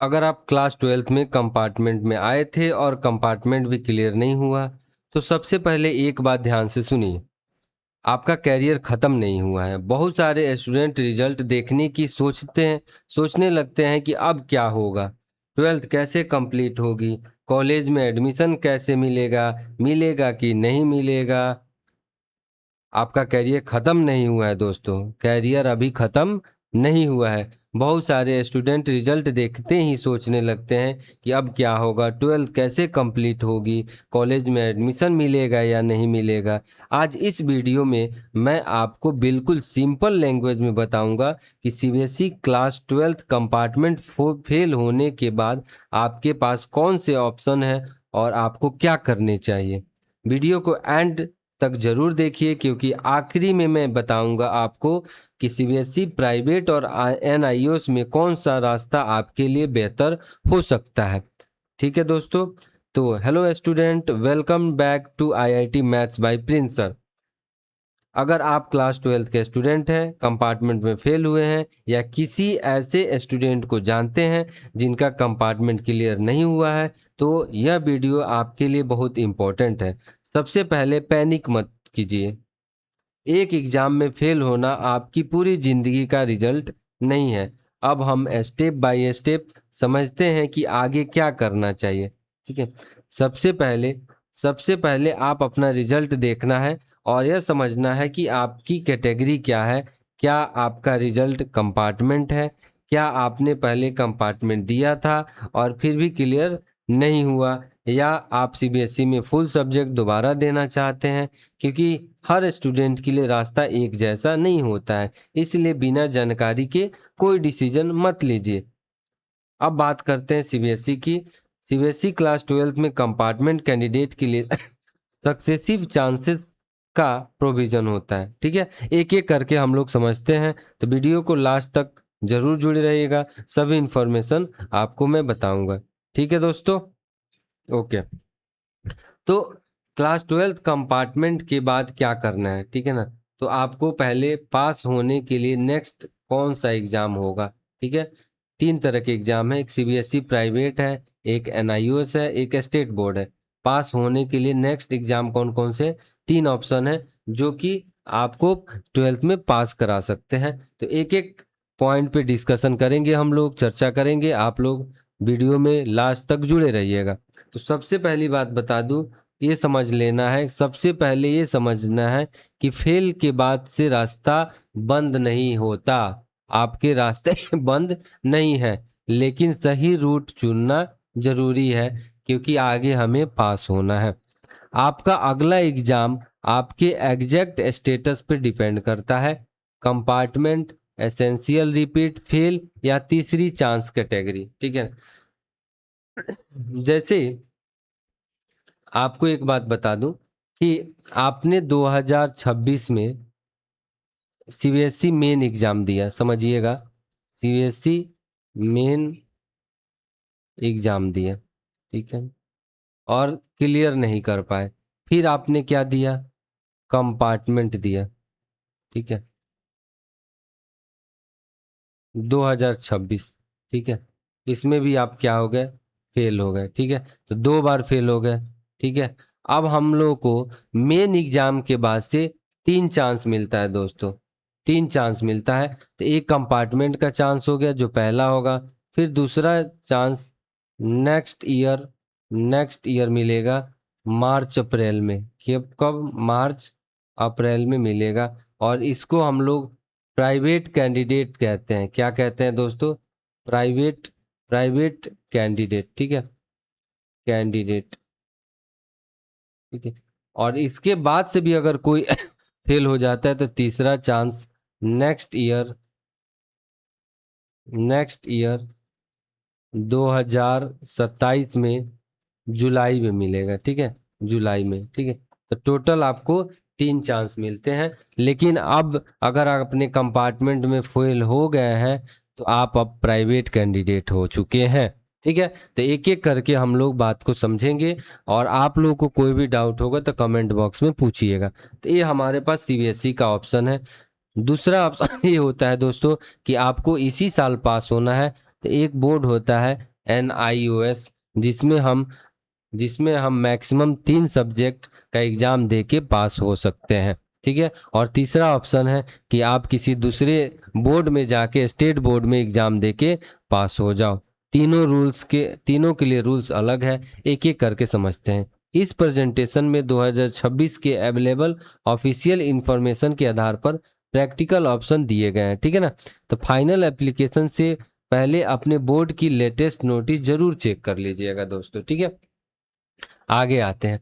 अगर आप class 12th में कंपार्टमेंट में आए थे और कंपार्टमेंट भी क्लियर नहीं हुआ तो सबसे पहले एक बात ध्यान से सुनिए। आपका कैरियर ख़त्म नहीं हुआ है। बहुत सारे स्टूडेंट रिजल्ट देखने की सोचने लगते हैं कि अब क्या होगा, 12th कैसे कंप्लीट होगी, कॉलेज में एडमिशन कैसे मिलेगा कि नहीं मिलेगा। आपका कैरियर ख़त्म नहीं हुआ है दोस्तों, कैरियर अभी ख़त्म नहीं हुआ है। बहुत सारे स्टूडेंट रिजल्ट देखते ही सोचने लगते हैं कि अब क्या होगा, 12th कैसे कंप्लीट होगी, कॉलेज में एडमिशन मिलेगा या नहीं मिलेगा। आज इस वीडियो में मैं आपको बिल्कुल सिंपल लैंग्वेज में बताऊंगा कि CBSE class 12th compartment fail होने के बाद आपके पास कौन से ऑप्शन है और आपको क्या करने चाहिए। वीडियो को एंड तक जरूर देखिए क्योंकि आखिरी में मैं बताऊंगा आपको कि सीबीएसई प्राइवेट और एनआईओएस में कौन सा रास्ता आपके लिए बेहतर हो सकता है। ठीक है दोस्तों, तो hello student, welcome back to IIT maths by Prince sir. अगर आप क्लास 12th के स्टूडेंट हैं, कंपार्टमेंट में फेल हुए हैं या किसी ऐसे स्टूडेंट को जानते हैं जिनका कंपार्टमेंट क्लियर नहीं हुआ है तो यह वीडियो आपके लिए बहुत इम्पोर्टेंट है। सबसे पहले पैनिक मत कीजिए। एक एग्जाम में फेल होना आपकी पूरी जिंदगी का रिजल्ट नहीं है। अब हम स्टेप बाय स्टेप समझते हैं कि आगे क्या करना चाहिए। ठीक है, सबसे पहले सबसे पहले आप अपना रिजल्ट देखना है और यह समझना है कि आपकी कैटेगरी क्या है। क्या आपका रिजल्ट कंपार्टमेंट है, क्या आपने पहले कंपार्टमेंट दिया था और फिर भी क्लियर नहीं हुआ, या आप सीबीएसई में फुल सब्जेक्ट दोबारा देना चाहते हैं। क्योंकि हर स्टूडेंट के लिए रास्ता एक जैसा नहीं होता है, इसलिए बिना जानकारी के कोई डिसीजन मत लीजिए। अब बात करते हैं सीबीएसई की। सीबीएसई क्लास 12th में कंपार्टमेंट कैंडिडेट के लिए सक्सेसिव चांसेस का प्रोविजन होता है। ठीक है, एक एक करके हम लोग समझते हैं, तो वीडियो को लास्ट तक जरूर जुड़े रहिएगा, सभी इंफॉर्मेशन आपको मैं बताऊंगा। ठीक है दोस्तों, ओके। तो क्लास 12th कंपार्टमेंट के बाद क्या करना है, ठीक है ना। तो आपको पहले पास होने के लिए नेक्स्ट कौन सा एग्जाम होगा। ठीक है, 3 तरह के एग्जाम है, एक सीबीएसई प्राइवेट है, एक एनआईओएस है, एक स्टेट बोर्ड है। पास होने के लिए नेक्स्ट एग्जाम कौन कौन से, 3 ऑप्शन है जो कि आपको 12th में पास करा सकते हैं। तो एक एक पॉइंट पे डिस्कशन करेंगे, हम लोग चर्चा करेंगे, आप लोग वीडियो में लास्ट तक जुड़े रहिएगा। तो सबसे पहली बात बता दूं, ये समझ लेना है, सबसे पहले ये समझना है कि फेल के बाद से रास्ता बंद नहीं होता। आपके रास्ते बंद नहीं है, लेकिन सही रूट चुनना जरूरी है क्योंकि आगे हमें पास होना है। आपका अगला एग्जाम आपके एग्जैक्ट स्टेटस पे डिपेंड करता है, कंपार्टमेंट, एसेंशियल रिपीट, फेल या तीसरी चांस कैटेगरी। ठीक है, जैसे आपको एक बात बता दूं कि आपने 2026 में सीबीएसई मेन एग्जाम दिया, समझिएगा, सीबीएसई मेन एग्जाम दिया, ठीक है, और क्लियर नहीं कर पाए। फिर आपने क्या दिया, कंपार्टमेंट दिया। ठीक है, 2026, ठीक है, इसमें भी आप क्या हो गए, फेल हो गए। ठीक है, तो 2 बार फेल हो गए। ठीक है, अब हम लोग को मेन एग्जाम के बाद से 3 चांस मिलता है दोस्तों, 3 चांस मिलता है। तो एक कंपार्टमेंट का चांस हो गया जो पहला होगा, फिर दूसरा चांस नेक्स्ट ईयर मिलेगा, मार्च अप्रैल में। कब, मार्च अप्रैल में मिलेगा। और इसको हम लोग प्राइवेट कैंडिडेट कहते हैं। क्या कहते हैं दोस्तों, प्राइवेट प्राइवेट कैंडिडेट। ठीक है, कैंडिडेट। ठीक है, और इसके बाद से भी अगर कोई फेल हो जाता है तो तीसरा चांस नेक्स्ट ईयर 2027 में जुलाई में मिलेगा। ठीक है, जुलाई में। ठीक है, तो टोटल आपको 3 चांस मिलते हैं। लेकिन अब अगर आप अपने कंपार्टमेंट में फेल हो गए हैं तो आप अब प्राइवेट कैंडिडेट हो चुके हैं। ठीक है, तो एक एक करके हम लोग बात को समझेंगे और आप लोगों को कोई भी डाउट होगा तो कमेंट बॉक्स में पूछिएगा। तो ये हमारे पास सीबीएसई का ऑप्शन है। दूसरा ऑप्शन ये होता है दोस्तों कि आपको इसी साल पास होना है, तो एक बोर्ड होता है NIOS, जिसमें हम मैक्सिमम 3 सब्जेक्ट का एग्जाम दे के पास हो सकते हैं। ठीक है। और तीसरा ऑप्शन है कि आप किसी दूसरे बोर्ड में जाके स्टेट बोर्ड में एग्जाम दे के पास हो जाओ। तीनों के लिए रूल्स अलग है, एक एक करके समझते हैं। इस प्रेजेंटेशन में 2026 के अवेलेबल ऑफिशियल इंफॉर्मेशन के आधार पर प्रैक्टिकल ऑप्शन दिए गए हैं। ठीक है ना। तो फाइनल एप्लीकेशन से पहले अपने बोर्ड की लेटेस्ट नोटिस जरूर चेक कर लीजिएगा दोस्तों। ठीक है। आगे आते हैं,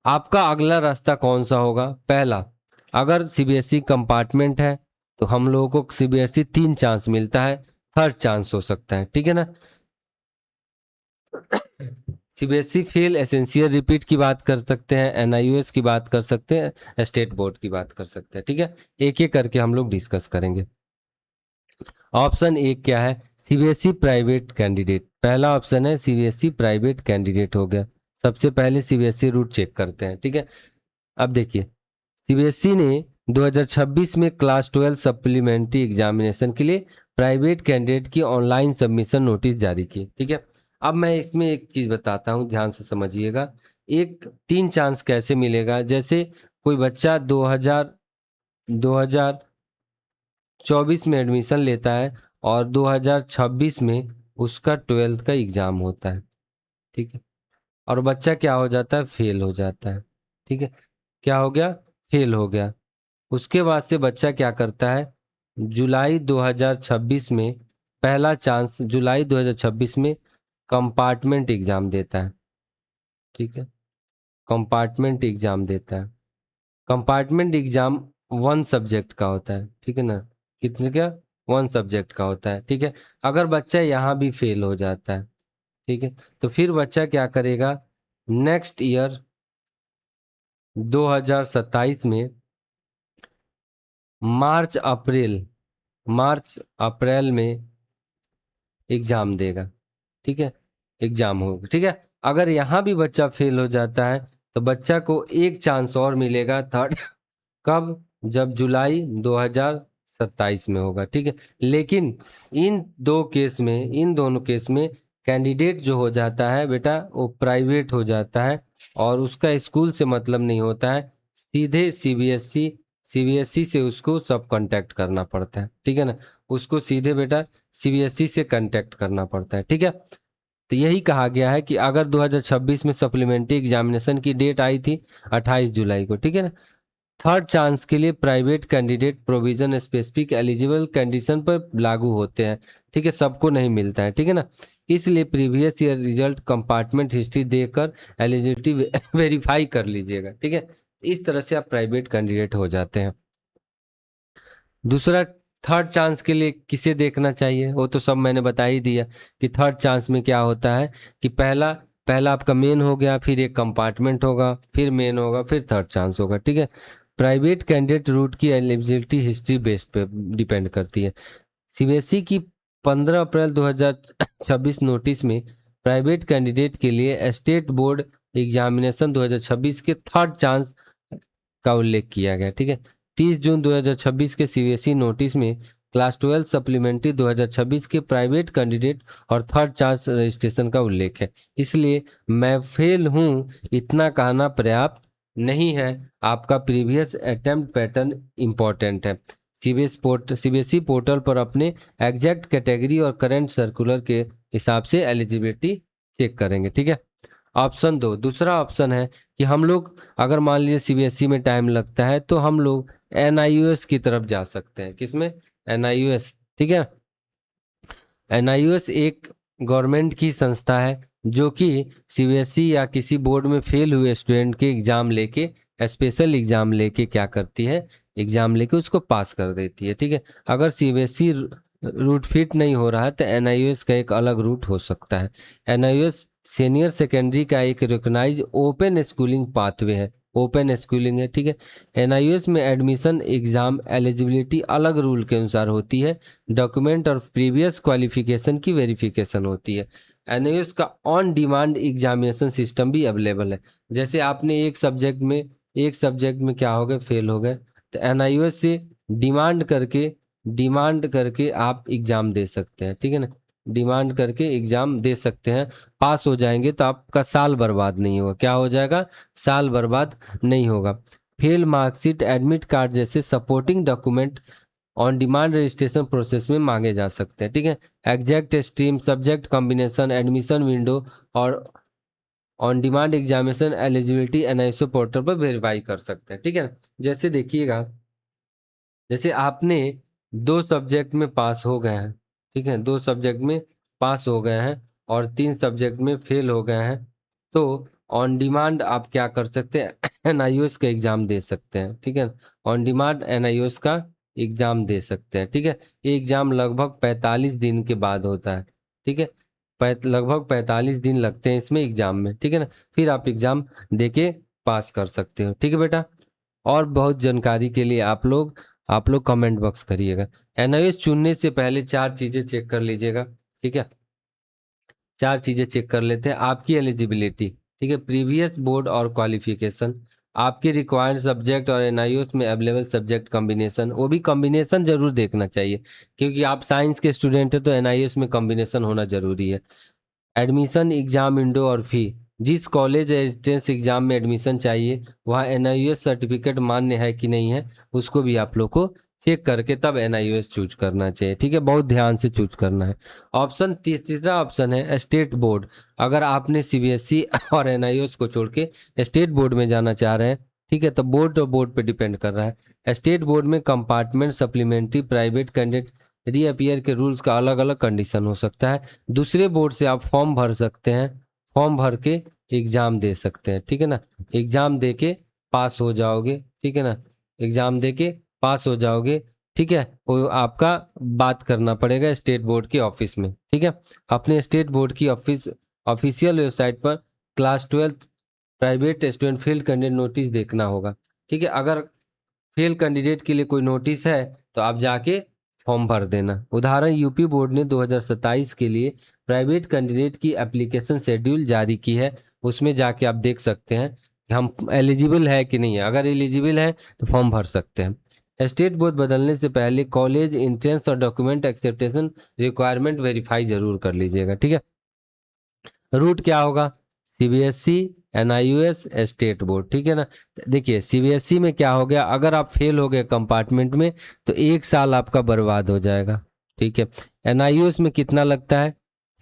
आपका अगला रास्ता कौन सा होगा। पहला, अगर CBSE कंपार्टमेंट है तो हम लोगों को CBSE 3 चांस मिलता है, थर्ड चांस हो सकता है। ठीक है ना। CBSE फेल एसेंशियल रिपीट की बात कर सकते हैं, NIOS की बात कर सकते हैं, स्टेट बोर्ड की बात कर सकते हैं। ठीक है। एक एक करके हम लोग डिस्कस करेंगे। ऑप्शन एक क्या है, CBSE प्राइवेट कैंडिडेट। पहला ऑप्शन है CBSE प्राइवेट कैंडिडेट हो गया। सबसे पहले CBSE रूट चेक करते हैं। ठीक है। अब देखिए, CBSE ने 2026 में क्लास 12 सप्लीमेंट्री एग्जामिनेशन के लिए प्राइवेट कैंडिडेट की ऑनलाइन सबमिशन नोटिस जारी की। ठीक है। अब मैं इसमें एक चीज बताता हूँ, ध्यान से समझिएगा। एक 3 चांस कैसे मिलेगा, जैसे कोई बच्चा 2024 में एडमिशन लेता है और 2026 में उसका 12th का एग्जाम होता है। ठीक है। और बच्चा क्या हो जाता है, फेल हो जाता है। ठीक है। क्या हो गया, फेल हो गया। उसके बाद से बच्चा क्या करता है, जुलाई 2026 में, पहला चांस जुलाई 2026 में कंपार्टमेंट एग्जाम देता है। ठीक है। कंपार्टमेंट एग्जाम देता है। कंपार्टमेंट एग्जाम 1 सब्जेक्ट का होता है। ठीक है ना। कितने का, 1 सब्जेक्ट का होता है। ठीक है। अगर बच्चा यहाँ भी फेल हो जाता है, ठीक है, तो फिर बच्चा क्या करेगा, नेक्स्ट ईयर 2027 में मार्च अप्रैल में एग्जाम देगा। ठीक है। एग्जाम होगा। ठीक है। अगर यहाँ भी बच्चा फेल हो जाता है तो बच्चा को एक चांस और मिलेगा, थर्ड, कब, जब जुलाई 2027 में होगा। ठीक है। लेकिन इन दोनों केस में कैंडिडेट जो हो जाता है बेटा, वो प्राइवेट हो जाता है और उसका स्कूल से मतलब नहीं होता है, सीधे CBSE से उसको सब कांटेक्ट करना पड़ता है। ठीक है ना। उसको सीधे बेटा CBSE से कांटेक्ट करना पड़ता है। ठीक है। तो यही कहा गया है कि अगर 2026 में सप्लीमेंट्री एग्जामिनेशन की डेट आई थी 28 जुलाई को, ठीक है ना, थर्ड चांस के लिए private candidate provision specific eligible condition पर लागू होते हैं। ठीक है। सबको नहीं मिलता है। ठीक है ना। इसलिए previous year result, compartment history देकर एलिजिबिलिटी वेरीफाई कर लीजिएगा। ठीक है। इस तरह से आप प्राइवेट कैंडिडेट हो जाते हैं। दूसरा, थर्ड चांस के लिए किसे देखना चाहिए, वो तो सब मैंने बता ही दिया कि थर्ड चांस में क्या होता है कि पहला आपका मेन हो गया, फिर एक कंपार्टमेंट होगा, फिर मेन होगा, फिर थर्ड चांस होगा। ठीक है। प्राइवेट कैंडिडेट रूट की एलिजिबिलिटी हिस्ट्री बेस्ड पे डिपेंड करती है। CBSE की 15 अप्रैल 2026 नोटिस में प्राइवेट कैंडिडेट के लिए स्टेट बोर्ड एग्जामिनेशन 2026 के थर्ड चांस का उल्लेख किया गया। ठीक है। 30 जून 2026 के CBSE नोटिस में क्लास 12 सप्लीमेंट्री 2026 के प्राइवेट कैंडिडेट और थर्ड चांस रजिस्ट्रेशन का उल्लेख है। इसलिए मैं फेल हूं इतना कहना पर्याप्त नहीं है, आपका प्रीवियस अटेम्प्ट पैटर्न इंपॉर्टेंट है। CBSE पोर्टल पर अपने एग्जैक्ट कैटेगरी और करंट सर्कुलर के हिसाब से एलिजिबिलिटी चेक करेंगे। ठीक है। ऑप्शन 2, दूसरा ऑप्शन है कि हम लोग, अगर मान लीजिए CBSE में टाइम लगता है तो हम लोग NIOS की तरफ जा सकते हैं। किसमें, NIOS। ठीक है। NIOS एक गवर्नमेंट की संस्था है जो कि CBSE या किसी बोर्ड में फेल हुए स्टूडेंट के एग्जाम लेके, स्पेशल एग्जाम लेके क्या करती है, एग्जाम लेके उसको पास कर देती है। ठीक है। अगर CBSE रूट फिट नहीं हो रहा है तो NIOS का एक अलग रूट हो सकता है। NIOS सीनियर सेकेंडरी का एक रिकॉग्नाइज ओपन स्कूलिंग पाथवे है, ओपन स्कूलिंग है। ठीक है। NIOS में एडमिशन एग्जाम एलिजिबिलिटी अलग रूल के अनुसार होती है, डॉक्यूमेंट और प्रीवियस क्वालिफिकेशन की वेरिफिकेशन होती है। NIOS का ऑन डिमांड एग्जामिनेशन सिस्टम भी अवेलेबल है। जैसे आपने एक सब्जेक्ट में क्या हो गए, फेल हो गए, तो NIOS से डिमांड करके आप एग्जाम दे सकते हैं। ठीक है ना। डिमांड करके एग्जाम दे सकते हैं। पास हो जाएंगे तो आपका साल बर्बाद नहीं होगा। क्या हो जाएगा? साल बर्बाद नहीं होगा। फेल मार्कशीट, एडमिट कार्ड जैसे supporting document on demand registration process में मांगे जा सकते हैं। ठीक है। Exact stream, subject combination, admission window और on demand examination eligibility NIOS portal पर वेरीफाई कर सकते हैं। ठीक है। जैसे देखिएगा, जैसे आपने 2 सब्जेक्ट में पास हो गए हैं, ठीक है, 2 सब्जेक्ट में पास हो गए हैं और 3 सब्जेक्ट में फेल हो गए हैं, तो ऑन डिमांड आप क्या कर सकते हैं? एनआईओएस का एग्जाम दे सकते हैं। ठीक है। ऑन डिमांड एनआईओएस का एग्जाम दे सकते हैं। ठीक है। ये एग्जाम लगभग 45 दिन के बाद होता है। ठीक है। लगभग 45 दिन लगते हैं इसमें एग्जाम में। ठीक है ना। फिर आप एग्जाम देके पास कर सकते हो। ठीक है बेटा। और बहुत जानकारी के लिए आप लोग कमेंट बॉक्स करिएगा। एनआईएस चुनने से पहले 4 चीजें चेक कर लीजिएगा। ठीक है। 4 चीजें चेक कर लेते हैं। आपकी एलिजिबिलिटी, ठीक है, प्रीवियस बोर्ड और क्वालिफिकेशन, आपके रिक्वायर्ड सब्जेक्ट और एनआईओएस में अवेलेबल सब्जेक्ट कॉम्बिनेशन, वो भी कॉम्बिनेशन जरूर देखना चाहिए क्योंकि आप साइंस के स्टूडेंट हैं तो एनआईओएस में कॉम्बिनेशन होना जरूरी है। एडमिशन एग्जाम विंडो और फी, जिस कॉलेज एंट्रेंस एग्जाम में एडमिशन चाहिए वहाँ एनआईओएस सर्टिफिकेट मान्य है कि नहीं है, उसको भी आप लोग को चेक करके तब एनआईओएस चूज करना चाहिए। ठीक है। बहुत ध्यान से चूज करना है। ऑप्शन तीसरा ऑप्शन है स्टेट बोर्ड। अगर आपने सीबीएसई और एनआईओएस को छोड़ के स्टेट बोर्ड में जाना चाह रहे हैं, ठीक है, तो बोर्ड और बोर्ड पे डिपेंड कर रहा है। स्टेट बोर्ड में compartment, supplementary, private candidate reappear के रूल्स का अलग अलग कंडीशन हो सकता है। दूसरे बोर्ड से आप फॉर्म भर सकते हैं, फॉर्म भर के एग्जाम दे सकते हैं। ठीक है ना। एग्जाम दे के पास हो जाओगे। ठीक है ना। एग्जाम दे के पास हो जाओगे। ठीक है। वो आपका बात करना पड़ेगा स्टेट बोर्ड के ऑफिस में। ठीक है। अपने स्टेट बोर्ड की ऑफिशियल वेबसाइट पर class 12 private student fail candidate notice देखना होगा। ठीक है। अगर फेल कैंडिडेट के लिए कोई नोटिस है तो आप जाके फॉर्म भर देना। उदाहरण, यूपी बोर्ड ने 2027 के लिए प्राइवेट कैंडिडेट की एप्लीकेशन शेड्यूल जारी की है, उसमें जाके आप देख सकते हैं कि हम एलिजिबल है कि नहीं है। अगर एलिजिबल है तो फॉर्म भर सकते हैं। स्टेट बोर्ड बदलने से पहले कॉलेज एंट्रेंस और डॉक्यूमेंट एक्सेप्टेशन रिक्वायरमेंट वेरीफाई जरूर कर लीजिएगा। ठीक है। रूट क्या होगा? CBSE, NIOS, state board. ठीक है ना। देखिए सीबीएसई में क्या हो गया, अगर आप फेल हो गए कंपार्टमेंट में तो 1 साल आपका बर्बाद हो जाएगा। ठीक है। एनआईयूएस में कितना लगता है?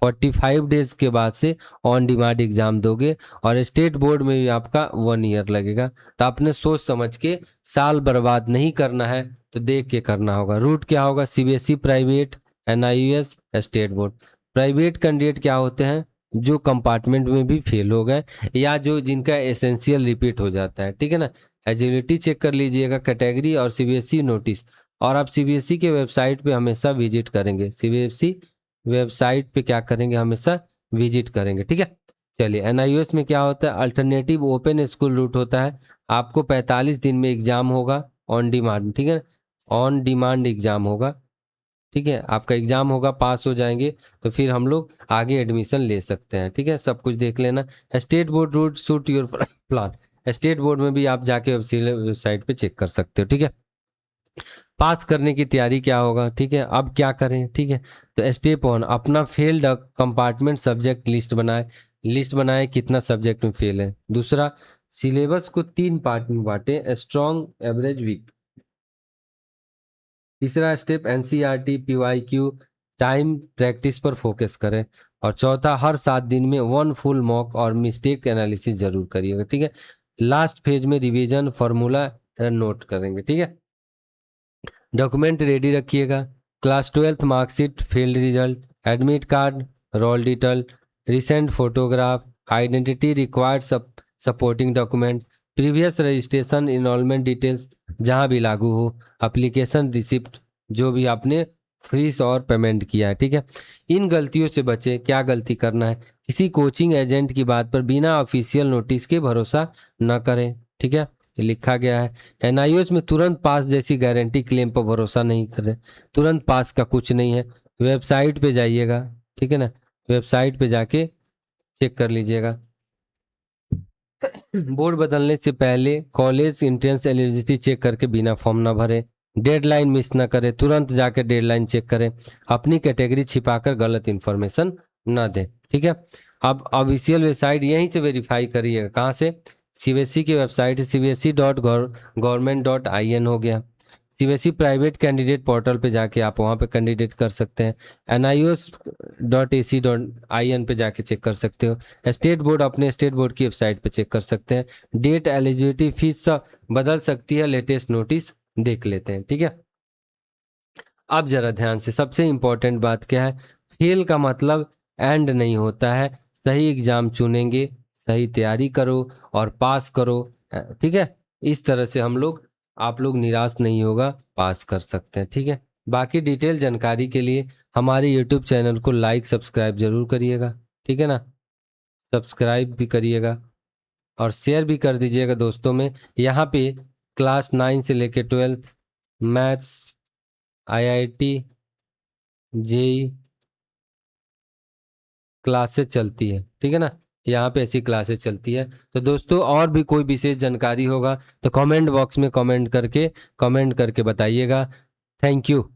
45 डेज के बाद से ऑन डिमांड एग्जाम दोगे और स्टेट बोर्ड में भी आपका 1 ईयर लगेगा। तो आपने सोच समझ के, साल बर्बाद नहीं करना है तो देख के करना होगा। रूट क्या होगा? CBSE, private, NIOS, state board. Private candidate क्या होते हैं? जो कंपार्टमेंट में भी फेल हो गए या जो जिनका एसेंशियल रिपीट हो जाता है। ठीक है ना। एलिजिबिलिटी चेक कर लीजिएगा, कैटेगरी और सीबीएसई नोटिस। और आप सीबीएसई के वेबसाइट पे हमेशा विजिट करेंगे। सीबीएसई वेबसाइट पे क्या करेंगे? हमेशा विजिट करेंगे। ठीक है। चलिए, एनआईओएस में क्या होता है? अल्टरनेटिव ओपन स्कूल रूट होता है। आपको 45 दिन में एग्जाम होगा ऑन डिमांड। ठीक है। ऑन डिमांड एग्जाम होगा। ठीक है। आपका एग्जाम होगा, पास हो जाएंगे तो फिर हम लोग आगे एडमिशन ले सकते हैं। ठीक है। सब कुछ देख लेना। State board route suit your plan. State board में भी आप जाके वेबसाइट पे चेक कर सकते हो। ठीक है। पास करने की तैयारी क्या होगा? ठीक है। अब क्या करें? ठीक है। तो स्टेप 1, अपना फेल्ड कंपार्टमेंट सब्जेक्ट लिस्ट बनाए। लिस्ट बनाए कितना सब्जेक्ट में फेल है। दूसरा, सिलेबस को 3 पार्ट में बांटे, स्ट्रॉन्ग, एवरेज, वीक। तीसरा step, NCERT, PYQ, time practice पर फोकस करें। और चौथा, हर 7 दिन में 1 फुल मॉक और मिस्टेक एनालिसिस जरूर करिएगा। ठीक है। लास्ट फेज में रिवीजन, फॉर्मूला नोट करेंगे। ठीक है। डॉक्यूमेंट रेडी रखिएगा। Class 12 marksheet, field result, admit card, roll detail, recent photograph, identity required supporting document, previous registration, enrolment details जहां भी लागू हो, एप्लीकेशन रिसिप्ट जो भी आपने फीस और पेमेंट किया है। ठीक है। इन गलतियों से बचे। क्या गलती करना है? किसी कोचिंग एजेंट की बात पर बिना ऑफिशियल नोटिस के भरोसा न करें। ठीक है। ये लिखा गया है। एनआईओएस में तुरंत पास जैसी गारंटी क्लेम पर भरोसा नहीं करें। तुरंत पास का कुछ नहीं है। वेबसाइट पे जाइएगा। ठीक है ना। वेबसाइट पे जाके चेक कर लीजिएगा। बोर्ड बदलने से पहले कॉलेज एंट्रेंस एलिजिबिलिटी चेक करके बिना फॉर्म ना भरें। डेडलाइन मिस ना करें, तुरंत जाकर डेडलाइन चेक करें, अपनी कैटेगरी छिपाकर गलत इन्फॉर्मेशन ना दें। ठीक है, अब ऑफिशियल वेबसाइट यहीं से वेरीफाई करिएगा। कहाँ से? सीबीएसई की वेबसाइट cbse.government.in हो गया। सीबीएसई प्राइवेट कैंडिडेट पोर्टल पे जाके आप वहाँ पे कैंडिडेट कर सकते हैं। nios.ac.in पे जाके चेक कर सकते हो। स्टेट बोर्ड, अपने स्टेट बोर्ड की वेबसाइट पे चेक कर सकते हैं। डेट, एलिजिबिलिटी, फीस सब बदल सकती है, लेटेस्ट नोटिस देख लेते हैं। ठीक है, अब जरा ध्यान से, सबसे इंपॉर्टेंट बात क्या है? फेल का मतलब एंड नहीं होता है। सही एग्जाम चुनेंगे, सही तैयारी करो और पास करो। ठीक है, इस तरह से हम लोग, आप लोग निराश नहीं होगा, पास कर सकते हैं। ठीक है, बाकी डिटेल जानकारी के लिए हमारे यूट्यूब चैनल को लाइक सब्सक्राइब जरूर करिएगा। ठीक है ना, सब्सक्राइब भी करिएगा और शेयर भी कर दीजिएगा दोस्तों में। यहाँ पे क्लास 9 से लेकर 12th maths, IIT, JEE classes चलती है। ठीक है ना, यहाँ पे ऐसी क्लासेस चलती है। तो दोस्तों, और भी कोई विशेष जानकारी होगा तो कमेंट बॉक्स में कमेंट करके बताइएगा। Thank you.